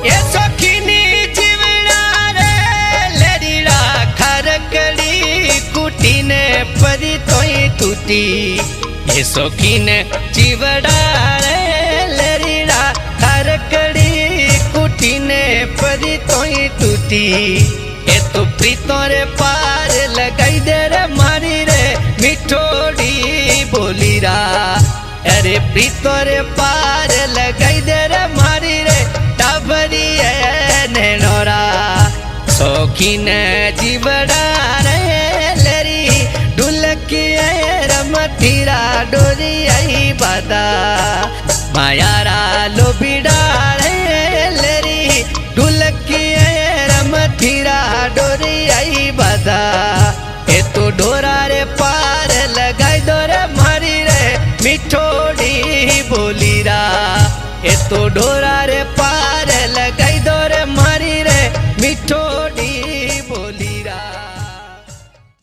ये सखीनी जीवड़ा रे लेरीड़ा खरकड़ी कुटी ने परी तोई टूटी। ये सखीन जीवड़ा रे लेरीड़ा खरकड़ी कुटी ने परी तोई टूटी। ये तो प्रीतों रे पार लगाई दे रे मारी रे मिठोड़ी बोली रा। अरे प्रीतों रे पार लगाई दे रे मारी रे टाबरी नैनोरा। सौखीन जीवड़ा रे लेरी ढुलकी रमतीरा डोरी आई बादा मायारा लोबिड़ा